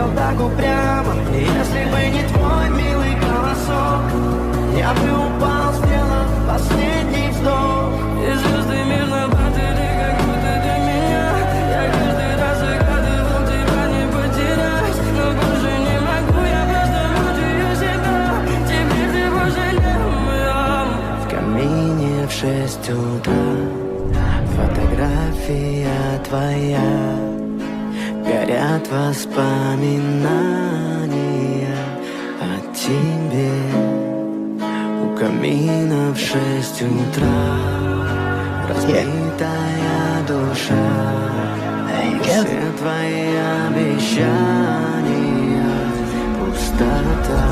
хотел так упрямо. И если бы не твой милый голосок, я бы упал, сделав последний вздох. И звезды мирно падали, как будто для меня. Я каждый раз загадывал тебя не потерять, но больше не могу, я просто мучаю себя. Теперь ты пожалел меня. В камине в 6 утра фотография твоя, горят воспоминания о тебе. У камина в 6 утра разбитая душа, все твои обещания пустота.